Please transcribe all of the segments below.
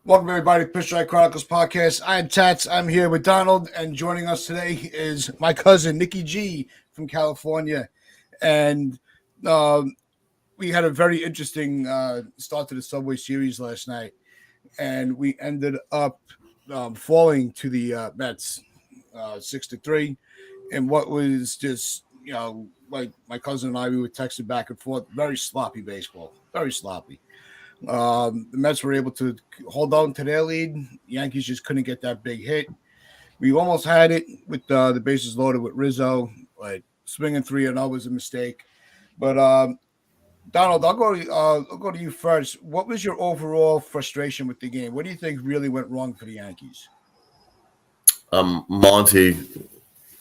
Welcome, everybody, to Pitch Strike Chronicles podcast. I'm Tats. I'm here with Donald, and joining us today is my cousin, Nikki G from California. And we had a very interesting start to the Subway Series last night, and we ended up falling to the Mets 6-3 in what was just, like my cousin and I, we were texting back and forth. Very sloppy baseball, very sloppy. The Mets were able to hold on to their lead. Yankees just couldn't get that big hit. We almost had it with the bases loaded with Rizzo, but swinging 3-0 was a mistake. But Donald, I'll go to you first. What was your overall frustration with the game? What do you think really went wrong for the Yankees? Monty.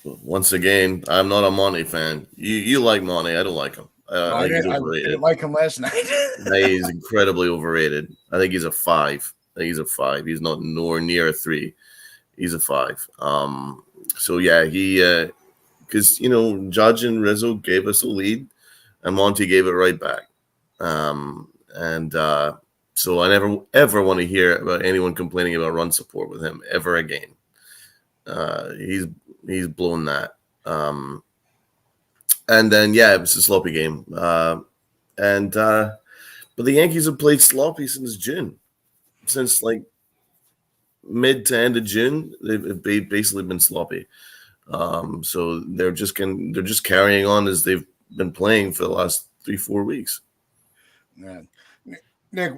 Once again, I'm not a Monty fan. You like Monty? I don't like him. I didn't like him last night. He's incredibly overrated. I think he's a 5. He's not nowhere near a 3. He's a 5. So yeah, he because Judge and Rizzo gave us a lead, and Monty gave it right back. So I never ever want to hear about anyone complaining about run support with him ever again. He's blown that. And then, it was a sloppy game. But the Yankees have played sloppy since June. Since like mid to end of June, they've basically been sloppy. So they're just carrying on as they've been playing for the last 3-4 weeks. Yeah. Nick,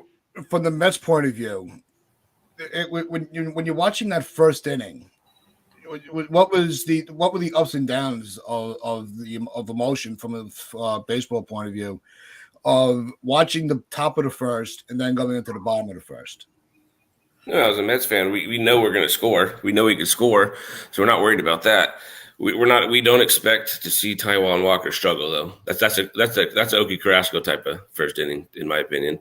from the Mets' point of view, when you're watching that first inning, what were the ups and downs of emotion from a baseball point of view of watching the top of the first and then going into the bottom of the first? As a Mets fan, we know we're going to score. We know we can score, so we're not worried about that. We don't expect to see Taijuan Walker struggle though. That's an Oki Carrasco type of first inning, in my opinion.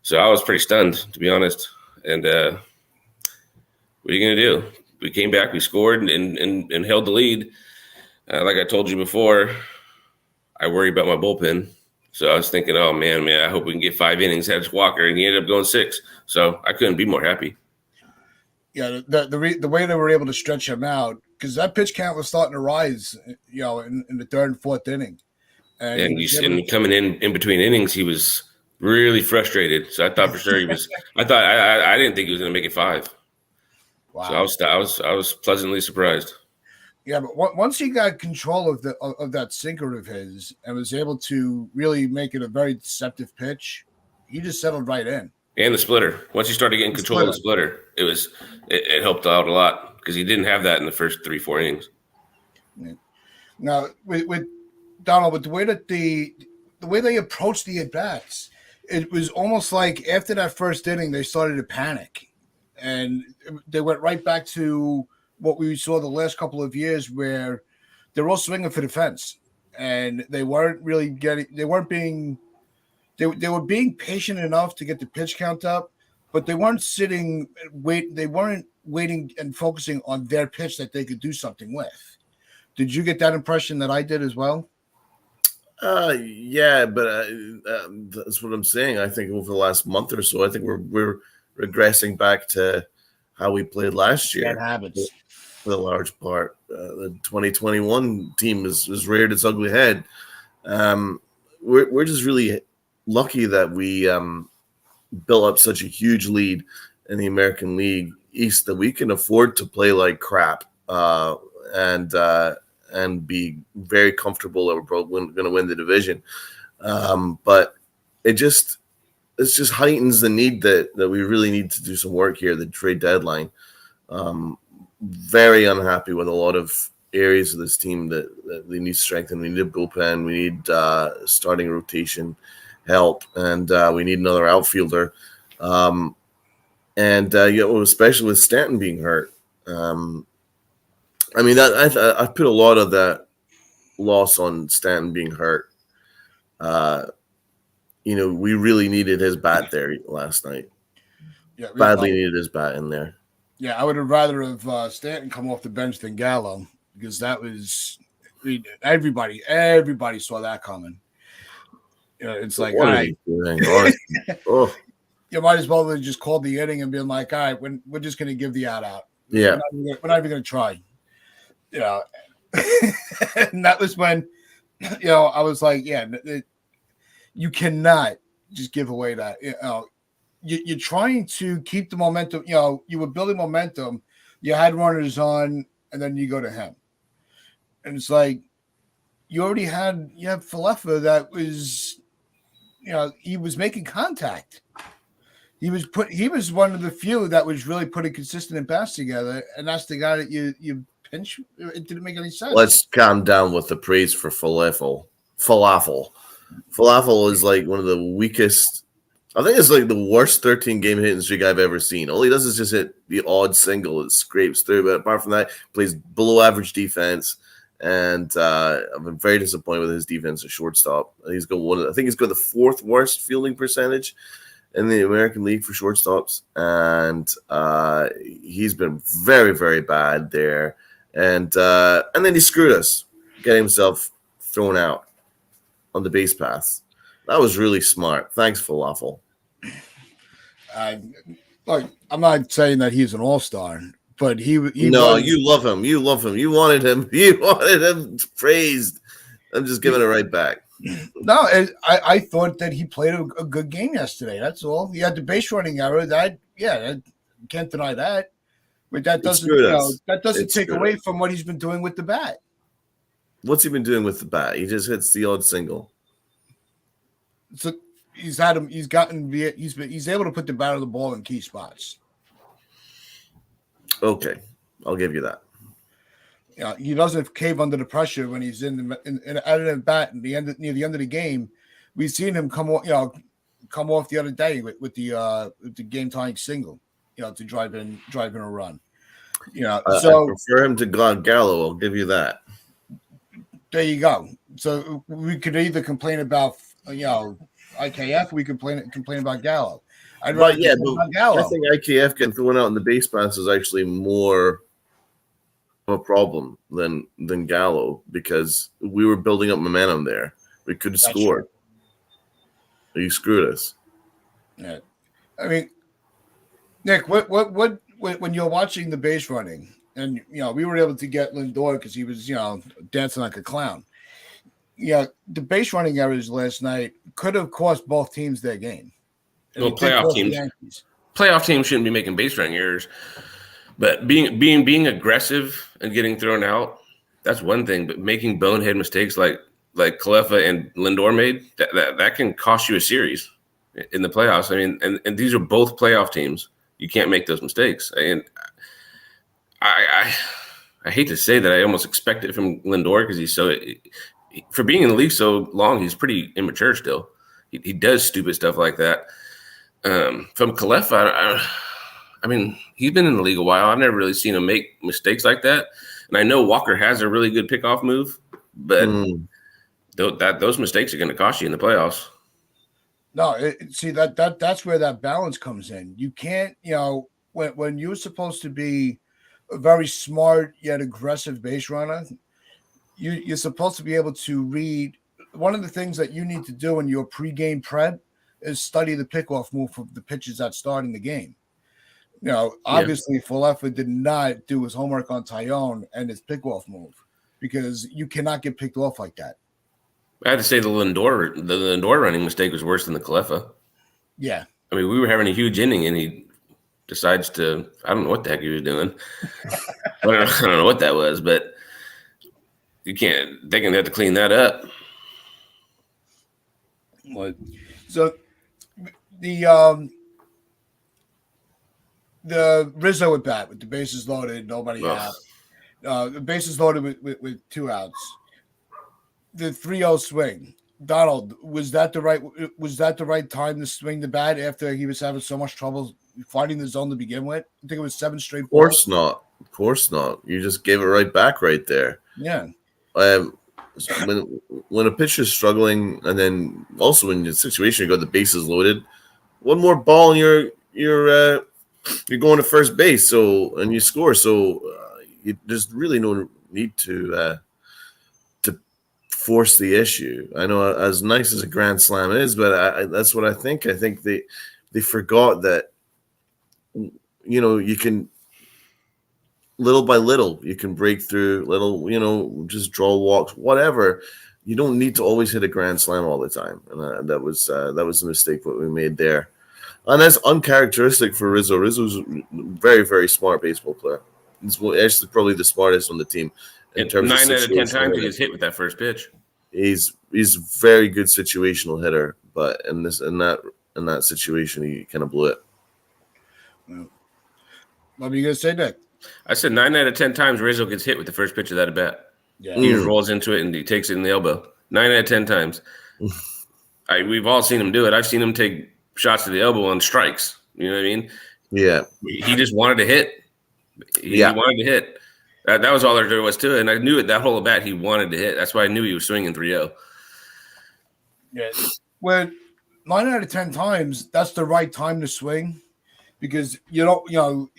So I was pretty stunned, to be honest. And what are you going to do? We came back, we scored, and held the lead. Like I told you before, I worry about my bullpen. So I was thinking, oh, man, I hope we can get 5 innings. Had Walker, and he ended up going 6. So I couldn't be more happy. Yeah, the way they were able to stretch him out, because that pitch count was starting to rise, in the third and fourth inning. And coming in between innings, he was really frustrated. So I thought for sure he was – I didn't think he was going to make it 5. Wow. So I was pleasantly surprised. Yeah, but once he got control of that sinker of his and was able to really make it a very deceptive pitch, he just settled right in. And the splitter. Once he started getting control of the splitter, it helped out a lot because he didn't have that in the first 3-4 innings. Yeah. Now with Donald, with the way that the way they approached the at bats, it was almost like after that first inning they started to panic. And they went right back to what we saw the last couple of years where they're all swinging for the fence. And they weren't really they were being patient enough to get the pitch count up, but they weren't they weren't waiting and focusing on their pitch that they could do something with. Did you get that impression that I did as well? Yeah, but that's what I'm saying. I think over the last month or so, I think we're regressing back to how we played last year. Bad habits. For the large part. The 2021 team has reared its ugly head. We're just really lucky that we built up such a huge lead in the American League East that we can afford to play like crap and be very comfortable that we're going to win the division. But it just heightens the need that we really need to do some work here, the trade deadline. Very unhappy with a lot of areas of this team that they need strengthen. We need a bullpen. We need starting rotation help, and we need another outfielder. Especially with Stanton being hurt. I put a lot of that loss on Stanton being hurt. We really needed his bat there last night. Yeah, badly needed his bat in there. Yeah, I would have rather have Stanton come off the bench than Gallo because that was everybody saw that coming. It's like, oh. you might as well have just called the inning and been like, all right, we're just going to give the out. Yeah. We're not even going to try. You know, and that was when, I was like, yeah, you cannot just give away that. You're trying to keep the momentum. You were building momentum. You had runners on, and then you go to him. And it's like, you have Falefa that was, he was making contact. He was one of the few that was really putting consistent and pass together, and that's the guy that you pinch. It didn't make any sense. Let's calm down with the praise for falafel. Falafel is like one of the weakest. I think it's like the worst 13-game hitting streak I've ever seen. All he does is just hit the odd single. It scrapes through, but apart from that, plays below average defense. And I've been very disappointed with his defense at shortstop. I think he's got the fourth worst fielding percentage in the American League for shortstops, and he's been very, very bad there. And then he screwed us, getting himself thrown out on the base paths. That was really smart. Thanks, Falafel. I'm not saying that he's an all-star, but he no, was, you love him. You love him. You wanted him praised. I'm just giving it right back. No, I thought that he played a good game yesterday. That's all. He had the base running error. Can't deny that. But that doesn't take away from what he's been doing with the bat. What's he been doing with the bat? He just hits the odd single. So he's able to put the bat on the ball in key spots. Okay, I'll give you that. He doesn't cave under the pressure when he's in out of the bat near the end of the game. We've seen him come off the other day with the game tying single, to drive in a run. So I prefer him to Gallo. I'll give you that. There you go. So we could either complain about IKF, we could complain about Gallo. Gallo. I think IKF getting thrown out in the base pass is actually more of a problem than Gallo, because we were building up momentum there. We could have scored. You screwed us. Yeah, I mean, Nick, what when you're watching the base running, and we were able to get Lindor because he was dancing like a clown. The base running errors last night could have cost both teams their game. Well, playoff teams shouldn't be making base running errors, but being aggressive and getting thrown out, that's one thing. But making bonehead mistakes like Cleffa and Lindor made, that can cost you a series in the playoffs. I mean, and these are both playoff teams. You can't make those mistakes. And I hate to say that, I almost expect it from Lindor because for being in the league so long, he's pretty immature still. He does stupid stuff like that. From Cleffa, I mean, he's been in the league a while. I've never really seen him make mistakes like that. And I know Walker has a really good pickoff move, but those mistakes are going to cost you in the playoffs. No, that's where that balance comes in. You can't, when you're supposed to be a very smart yet aggressive base runner, you're supposed to be able to read. One of the things that you need to do in your pregame prep is study the pickoff move for the pitches that start in the game. Obviously, Falefa did not do his homework on Tyone and his pickoff move, because you cannot get picked off like that. I had to say the Lindor running mistake was worse than the Cleffa. Yeah. I mean, we were having a huge inning, and he decides to – I don't know what the heck he was doing. I don't know what that was, but they're going to have to clean that up. So the Rizzo at bat with the bases loaded, nobody out. The bases loaded with 2 outs. The 3-0 swing. Donald, was that the right time to swing the bat after he was having so much trouble finding the zone to begin with? I think it was 7 straight. Of course not. Of course not. You just gave it right back right there. Yeah. When a pitcher's struggling, and then also in the situation you got the bases loaded, one more ball and you're going to first base, and you score. So there's really no need to force the issue. I know as nice as a grand slam is, but that's what I think. I think they forgot that, you can little by little, you can break through little, just draw walks, whatever. You don't need to always hit a grand slam all the time. And that was a mistake that we made there. And that's uncharacteristic for Rizzo. Rizzo's a very, very smart baseball player. He's actually probably the smartest on the team in terms of 9 out of 10 times he hitting. gets hit with that first pitch. He's a very good situational hitter, but in that situation, he kind of blew it. What were you gonna say, Nick? I said 9 out of 10 times Rizzo gets hit with the first pitch of that at bat. Yeah. He just rolls into it and he takes it in the elbow. 9 out of 10 times. We've all seen him do it. I've seen him take shots to the elbow on strikes. You know what I mean? Yeah. He just wanted to hit. He wanted to hit. That was all there was to it. And I knew it that whole at bat he wanted to hit. That's why I knew he was swinging 3-0. Yeah. When 9 out of 10 times, that's the right time to swing, because you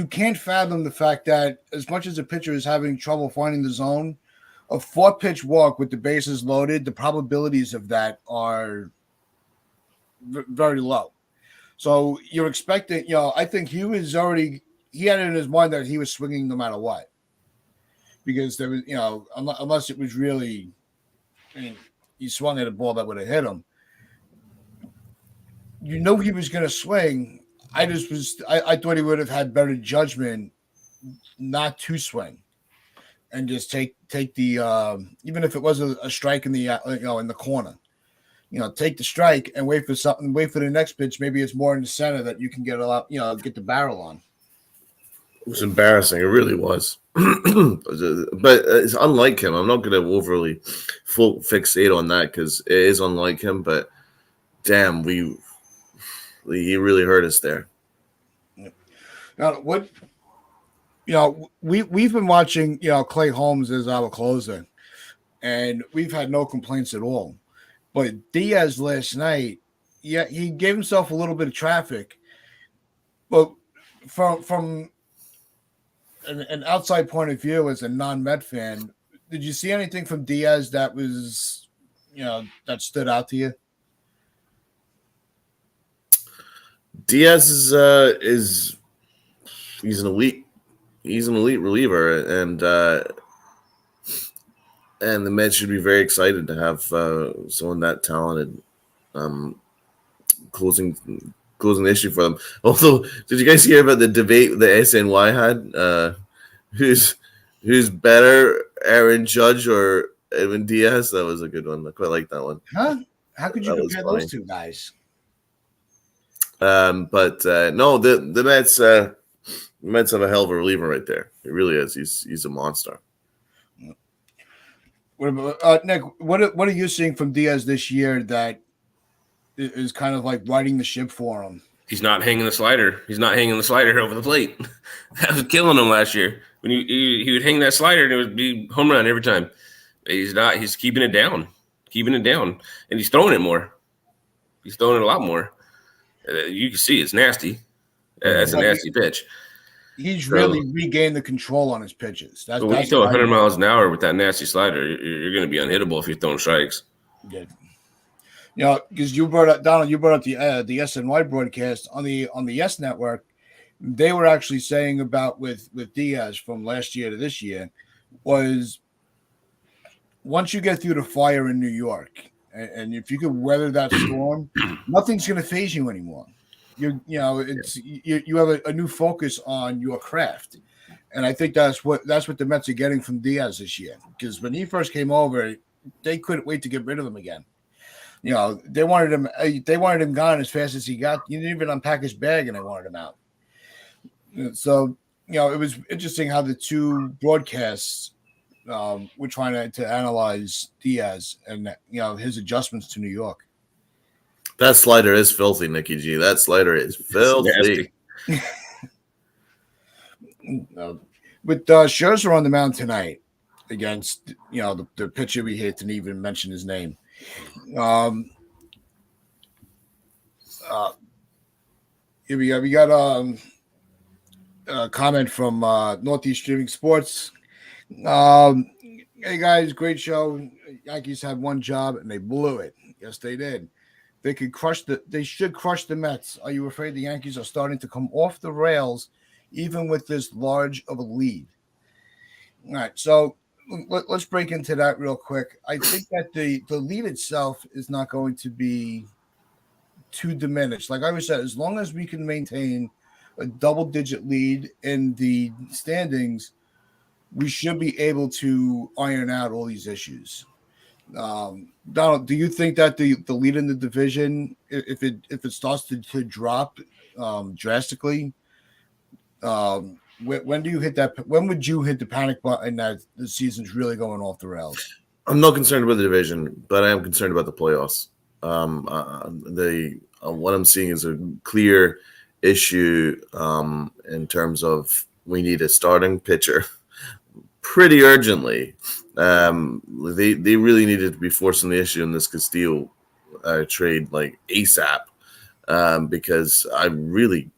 can't fathom the fact that as much as a pitcher is having trouble finding the zone, a 4-pitch walk with the bases loaded, the probabilities of that are very low. So you're expecting, I think he had it in his mind that he was swinging no matter what, because there was, unless it was really, he swung at a ball that would have hit him. He was going to swing. I thought he would have had better judgment not to swing and just take the even if it was a strike in the in the corner, take the strike and wait for the next pitch. Maybe it's more in the center that you can get get the barrel on. It was embarrassing. It really was. But it's unlike him. I'm not going to overly fixate on that because it is unlike him. But damn, he really hurt us there. Now, we've been watching, Clay Holmes as our closer, and we've had no complaints at all. But Diaz last night, he gave himself a little bit of traffic. But from an outside point of view, as a non-Met fan, did you see anything from Diaz that was, that stood out to you? Diaz is he's an elite reliever, and the Mets should be very excited to have someone that talented closing the issue for them. Although, did you guys hear about the debate the SNY had? Who's better, Aaron Judge or Edwin Diaz? That was a good one. I quite like that one. Huh? How could you compare those two guys? But no, the Mets have a hell of a reliever right there. It really is. He's a monster. What about Nick? What are you seeing from Diaz this year that is kind of like riding the ship for him? He's not hanging the slider. He's not hanging the slider over the plate. That was killing him last year. When he would hang that slider and it would be home run every time. He's not. He's keeping it down, and he's throwing it more. He's throwing it a lot more. You can see it's nasty. That's a nasty pitch. He's really regained the control on his pitches. But when you throw 100 miles an hour with that nasty slider, you're going to be unhittable if you're throwing strikes. Yeah. Because you brought up Donald. You brought up the SNY broadcast on the Yes Network. They were actually saying about with Diaz from last year to this year was once you get through the fire in New York, and if you could weather that storm, nothing's going to faze you anymore. You have a new focus on your craft, and I think that's what the Mets are getting from Diaz this year. Because when he first came over, they couldn't wait to get rid of him again. They wanted him gone as fast as he got. You didn't even unpack his bag, and they wanted him out. So it was interesting how the two broadcasts were trying to analyze Diaz and his adjustments to New York. That slider is filthy, Nicky G. That slider is filthy. With Scherzer on the mound tonight against the pitcher we hate to even mention his name. Here we go. We got a comment from Northeast Streaming Sports. Hey guys, great show. Yankees had one job and they blew it. Yes, they did. They should crush the Mets. Are you afraid the Yankees are starting to come off the rails, even with this large of a lead? All right, so let's break into that real quick. I think that the lead itself is not going to be too diminished. Like I said, as long as we can maintain a double-digit lead in the standings, we should be able to iron out all these issues. Donald, do you think that the lead in the division, if it starts to drop drastically, when do you hit that? When would you hit the panic button that the season's really going off the rails? I'm not concerned about the division, but I am concerned about the playoffs. What I'm seeing is a clear issue in terms of we need a starting pitcher pretty urgently. They really needed to be forcing the issue in this Castillo trade like ASAP because I really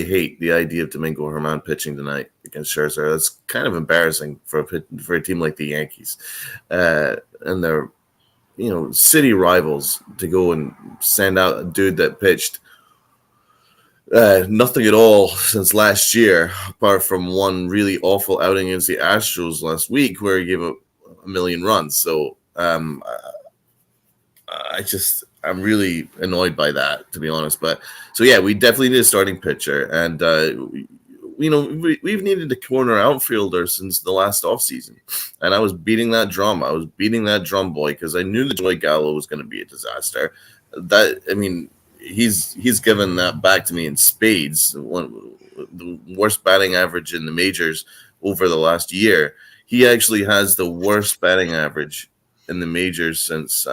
hate the idea of Domingo Germán pitching tonight against Scherzer. That's kind of embarrassing for a team like the Yankees and their city rivals to go and send out a dude that pitched nothing at all since last year, apart from one really awful outing against the Astros last week where he gave up a million runs. So I'm really annoyed by that, to be honest. But so yeah, we definitely need a starting pitcher, and we've needed a corner outfielder since the last offseason. And I was beating that drum. I was beating that drum, boy, because I knew that Joey Gallo was going to be a disaster. He's given that back to me in spades. The worst batting average in the majors over the last year. He actually has the worst batting average in the majors since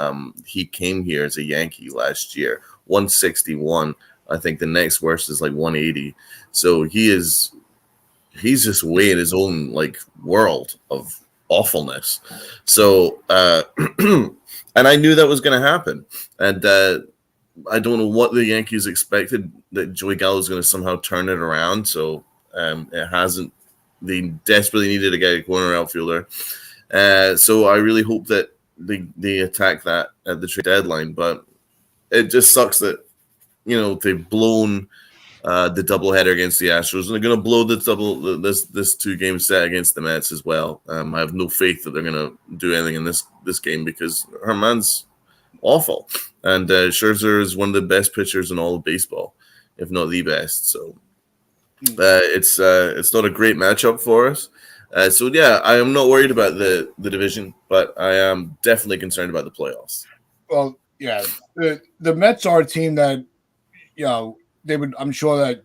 he came here as a Yankee last year. 161. I think the next worst is like 180. So he's just way in his own like world of awfulness. So and I knew that was going to happen. And I don't know what the Yankees expected, that Joey Gallo is going to somehow turn it around. So it hasn't. They desperately needed to get a corner outfielder. So I really hope that they attack that at the trade deadline. But it just sucks that they've blown the doubleheader against the Astros, and they're going to blow this 2-game set against the Mets as well. I have no faith that they're going to do anything in this game because Herman's awful, and Scherzer is one of the best pitchers in all of baseball, if not the best. So it's not a great matchup for us. So yeah, I am not worried about the division, but I am definitely concerned about the playoffs. Well, yeah, the Mets are a team that they would. I'm sure that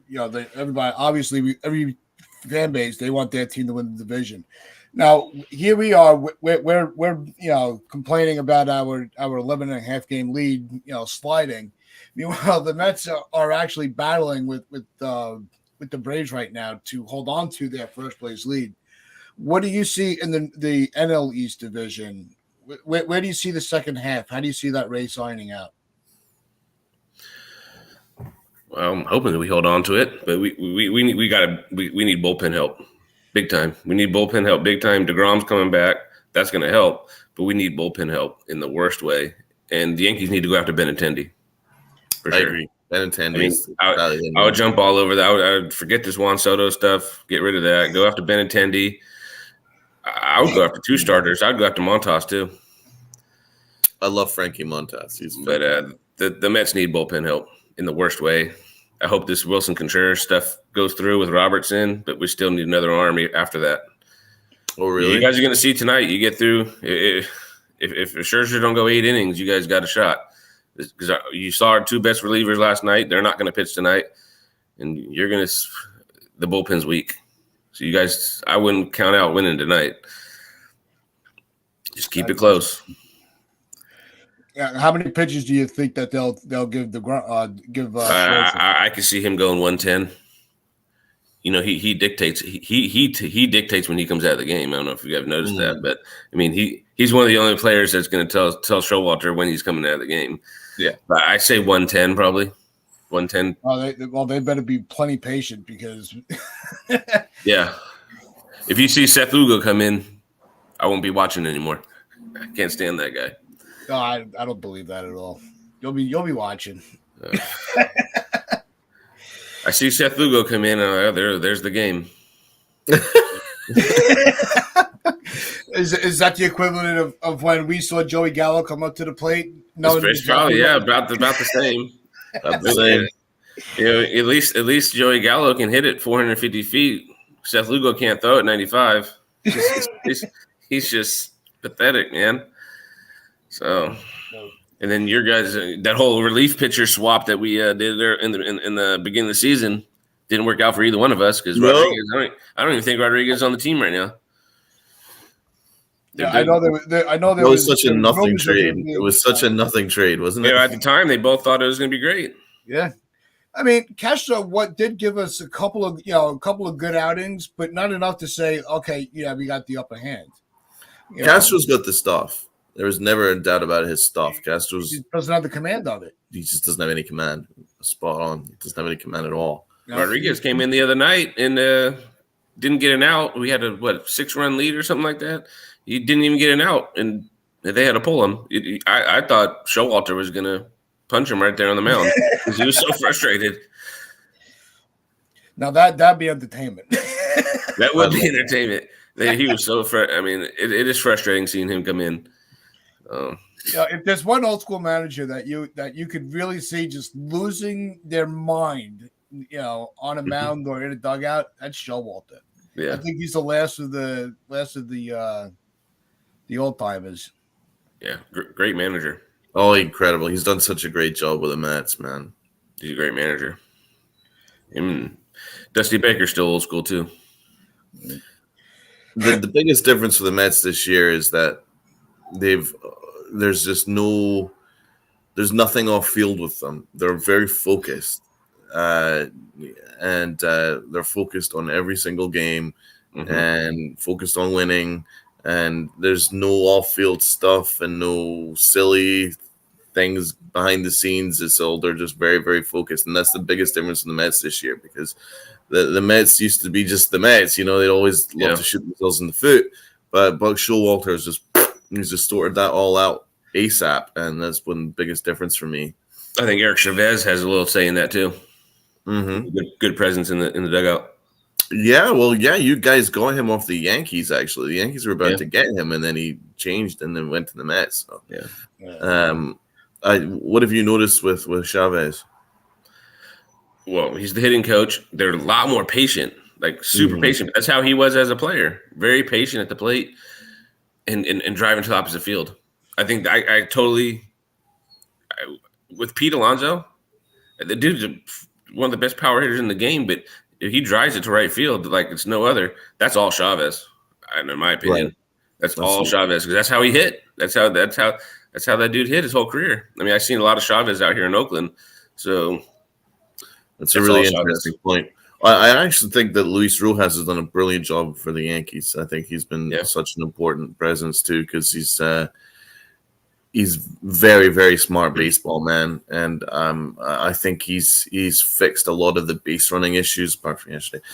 everybody, obviously, every fan base, they want their team to win the division. Now here we are, we're complaining about our 11.5 game lead, sliding. Meanwhile, the Mets are actually battling with the Braves right now to hold on to their first place lead. What do you see in the NL East division? Where do you see the second half? How do you see that race ironing out? Well, I'm hoping that we hold on to it, but we need bullpen help, big time. We need bullpen help, big time. DeGrom's coming back, that's going to help, but we need bullpen help in the worst way. And the Yankees need to go after Benintendi. For sure. I agree. Benintendi. I would jump all over that. I would forget this Juan Soto stuff. Get rid of that. Go after Benintendi. I would go after 2 starters. I'd go after Montas too. I love Frankie Montas. But the Mets need bullpen help in the worst way. I hope this Wilson Contreras stuff goes through with Robertson, but we still need another arm after that. Oh, really? You guys are going to see tonight. You get through. If Scherzer don't go 8 innings, you guys got a shot. Because you saw our 2 best relievers last night. They're not going to pitch tonight. And you're going to – the bullpen's weak. So you guys – I wouldn't count out winning tonight. Just keep it close. Yeah, how many pitches do you think that they'll give I could see him going 110. He dictates. He dictates when he comes out of the game. I don't know if you guys noticed that, but I mean he's one of the only players that's going to tell Showalter when he's coming out of the game. Yeah, but I say 110 probably. 110. They better be plenty patient because yeah. If you see Seth Lugo come in, I won't be watching anymore. I can't stand that guy. No, I don't believe that at all. You'll be watching. I see Seth Lugo come in. There's the game. Is that the equivalent of when we saw Joey Gallo come up to the plate? No, It's probably about the same. About the same. At least Joey Gallo can hit it 450 feet. Seth Lugo can't throw it 95. He's just pathetic, man. So, and then your guys, that whole relief pitcher swap that we did there in the beginning of the season didn't work out for either one of us because Rodriguez. I don't even think Rodriguez is on the team right now. Yeah, I know there was such a nothing trade. It was such a nothing trade, wasn't it? Yeah, at the time they both thought it was going to be great. Yeah. I mean, Castro did give us a couple of good outings, but not enough to say, okay, yeah, we got the upper hand. Castro's got the stuff. There was never a doubt about his stuff. He doesn't have the command of it. He just doesn't have any command. Spot on. He doesn't have any command at all. Rodriguez came in the other night and didn't get an out. We had a 6-run lead or something like that. He didn't even get an out, and they had to pull him. I thought Showalter was going to punch him right there on the mound because he was so frustrated. Now that'd be entertainment. That would be entertainment. He was so I mean, it is frustrating seeing him come in. If there's one old school manager that you could really see just losing their mind, on a mound or in a dugout, that's Showalter. Yeah, I think he's the last of the old timers. Yeah, great manager. Oh, incredible! He's done such a great job with the Mets, man. He's a great manager. Dusty Baker's still old school too. The biggest difference for the Mets this year is that there's nothing off field with them. They're very focused, and they're focused on every single game and focused on winning. And there's no off-field stuff and no silly things behind the scenes. They're just very, very focused, and that's the biggest difference in the Mets this year because the Mets used to be just the Mets. They'd always love to shoot themselves in the foot, but Buck Showalter he's just sorted that all out ASAP, and that's one of the biggest difference for me. I think Eric Chavez has a little say in that too. Good presence in the dugout. Yeah, well, you guys got him off the Yankees. Actually, the Yankees were about to get him, and then he changed and then went to the Mets. So. What have you noticed with Chavez? Well, he's the hitting coach. They're a lot more patient, like super patient. That's how he was as a player. Very patient at the plate and driving to the opposite field. I think I totally with Pete Alonso, the dude's one of the best power hitters in the game, but if he drives it to right field like it's no other, that's all Chavez. In my opinion, right. That's all Chavez because that's how he hit. That's how that dude hit his whole career. I mean, I've seen a lot of Chavez out here in Oakland, so that's a really interesting point. I actually think that Luis Rojas has done a brilliant job for the Yankees. I think he's been such an important presence too because he's very, very smart baseball man, and I think he's fixed a lot of the base running issues. Apart from yesterday,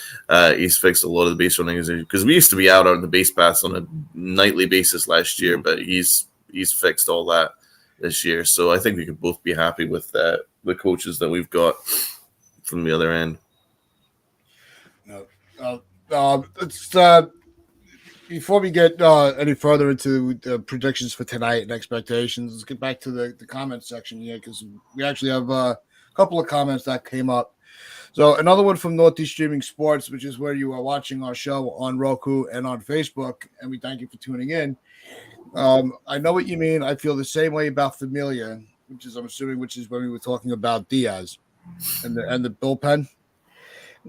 he's fixed a lot of the base running issues because we used to be out on the base paths on a nightly basis last year, but he's fixed all that this year. So I think we could both be happy with the coaches that we've got from the other end. Before we get any further into the predictions for tonight and expectations, let's get back to the comment section here because we actually have a couple of comments that came up. So another one from Northeast Streaming Sports, which is where you are watching our show on Roku and on Facebook, and we thank you for tuning in. I know what you mean. I feel the same way about Familia, which is when we were talking about Diaz and the bullpen.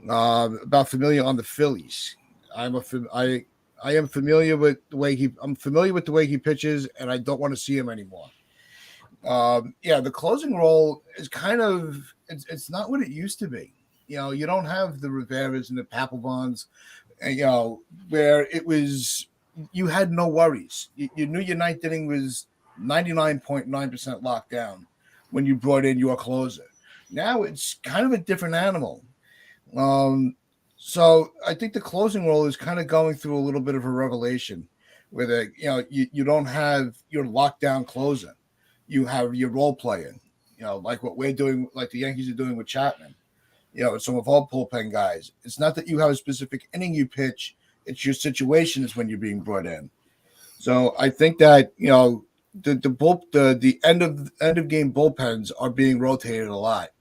About Familia on the Phillies. I am familiar with the way he pitches, and I don't want to see him anymore. The closing role is kind of it's not what it used to be. You don't have the Riveras and the Papelbons, where it was you had no worries. You knew your ninth inning was 99.9% locked down when you brought in your closer. Now it's kind of a different animal. So I think the closing role is kind of going through a little bit of a revelation where you don't have your lockdown closer. You have your role player. like what we're doing, like the Yankees are doing with Chapman. Some of our bullpen guys. It's not that you have a specific inning you pitch; it's your situation is when you're being brought in. So I think that the end of game bullpens are being rotated a lot.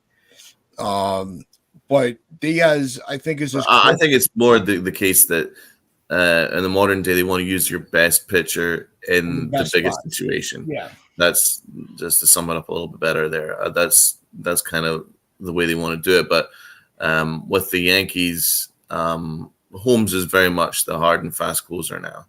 But Diaz, I think, is just. I think it's more the case that in the modern day they want to use your best pitcher in the biggest spots. situation. Yeah, that's just to sum it up a little bit better there. That's kind of the way they want to do it. But with the Yankees, Holmes is very much the hard and fast closer now.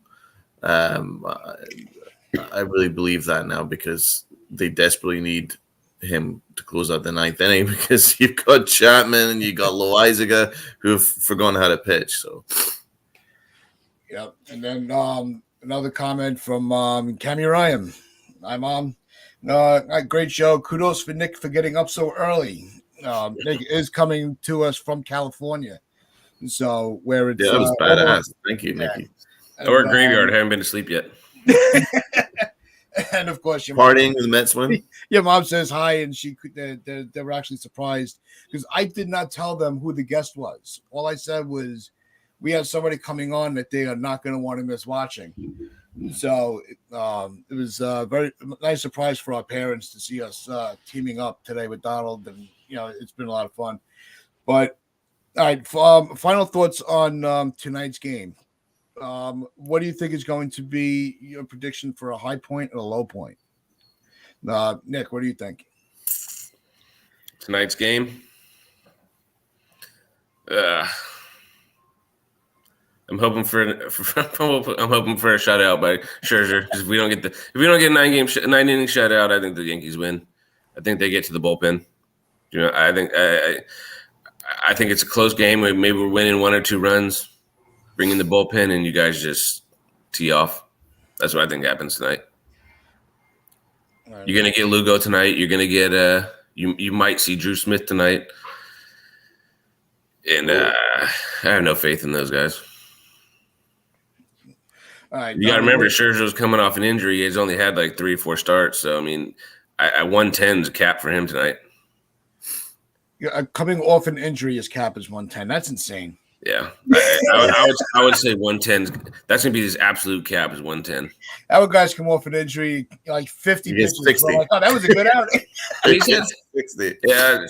I really believe that now because they desperately need him to close out the ninth inning because you've got Chapman and you got Loizaga who have forgotten how to pitch. So, yeah. And then another comment from Cammy Ryan. Hi, Mom. Great show. Kudos for Nick for getting up so early. Nick is coming to us from California, so where it's that was badass. Thank you, Nicky. Or a graveyard. I haven't been to sleep yet. And of course, your partying with the Mets win. Your mom says hi, and they were actually surprised because I did not tell them who the guest was. All I said was we have somebody coming on that they are not going to want to miss watching. So it was a very nice surprise for our parents to see us teaming up today with Donald, and it's been a lot of fun. But all right, final thoughts on tonight's game. What do you think is going to be your prediction for a high point and a low point? Nick, what do you think? Tonight's game. I'm hoping for a shutout by Scherzer because if we don't get 9 inning shutout, I think the Yankees win. I think they get to the bullpen. I think it's a close game. Maybe we're winning 1 or 2 runs. Bring in the bullpen, and you guys just tee off. That's what I think happens tonight. Right. You're going to get Lugo tonight. You're going to get you might see Drew Smith tonight. And I have no faith in those guys. All right, you got to remember, Scherzer's coming off an injury. He's only had like 3 or 4 starts. So, I mean, 110 is a cap for him tonight. Coming off an injury, his cap is 110. That's insane. Yeah, I would say 110. That's gonna be his absolute cap is 110. Our guys come off an injury like 50 pitches. 60. Like, oh, that was a good outing. He said 60. Yeah,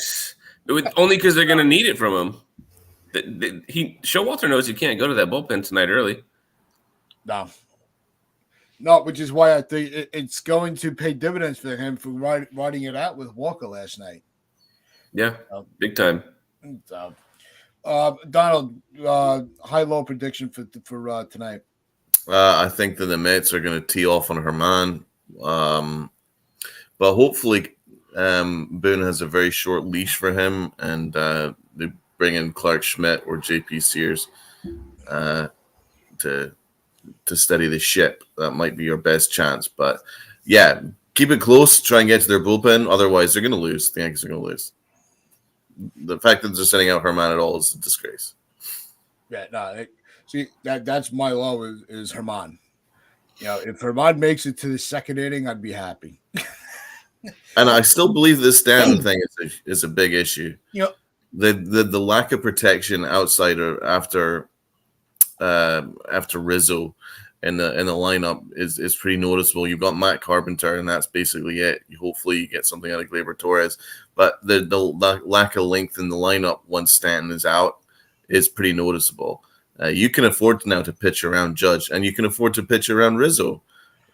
only because they're gonna need it from him. Showalter knows he can't go to that bullpen tonight early. No, which is why I think it's going to pay dividends for him for riding it out with Walker last night. Yeah, big time. Donald, high-low prediction for tonight. I think that the Mets are going to tee off on Herman, but hopefully Boone has a very short leash for him, and they bring in Clark Schmidt or J.P. Sears to steady the ship. That might be your best chance, but yeah, keep it close. Try and get to their bullpen. Otherwise, they're going to lose. The Yankees are going to lose. The fact that they're sending out Herman at all is a disgrace. Yeah, no. That's my low is Herman. If Herman makes it to the second inning, I'd be happy. And I still believe this Stanton thing is a big issue. The lack of protection outside or after Rizzo in the lineup is pretty noticeable. You've got Matt Carpenter, and that's basically it. Hopefully, you get something out of Gleyber Torres, but the lack of length in the lineup once Stanton is out is pretty noticeable. You can afford now to pitch around Judge, and you can afford to pitch around Rizzo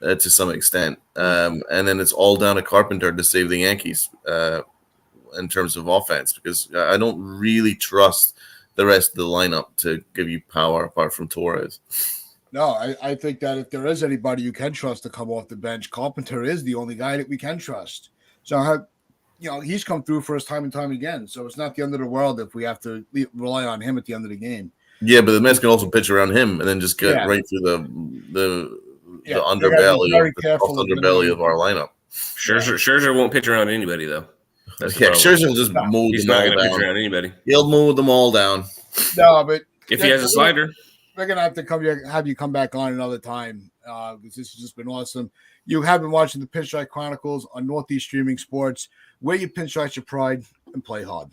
to some extent, and then it's all down to Carpenter to save the Yankees in terms of offense, because I don't really trust the rest of the lineup to give you power apart from Torres. No, I think that if there is anybody you can trust to come off the bench, Carpenter is the only guy that we can trust. So, he's come through for us time and time again. So it's not the end of the world if we have to rely on him at the end of the game. Yeah, but the Mets can also pitch around him and then just get right through the underbelly of our lineup. Scherzer won't pitch around anybody though. Scherzer will just mow He's them not all going to pitch down. around anybody. He'll mow them all down. No, but if he has a slider, we're gonna have to have you come back on another time because this has just been awesome. You have been watching the Pitch Right Chronicles on Northeast Streaming Sports. wear your pinstripes, your pride, and play hard.